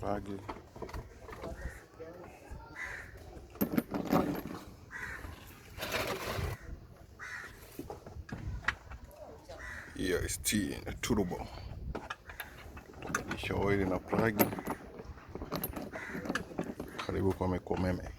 plagi. Hiyo ST na turbo. Tubadilisha oili na plagi. Karibu kwa Meko Umeme.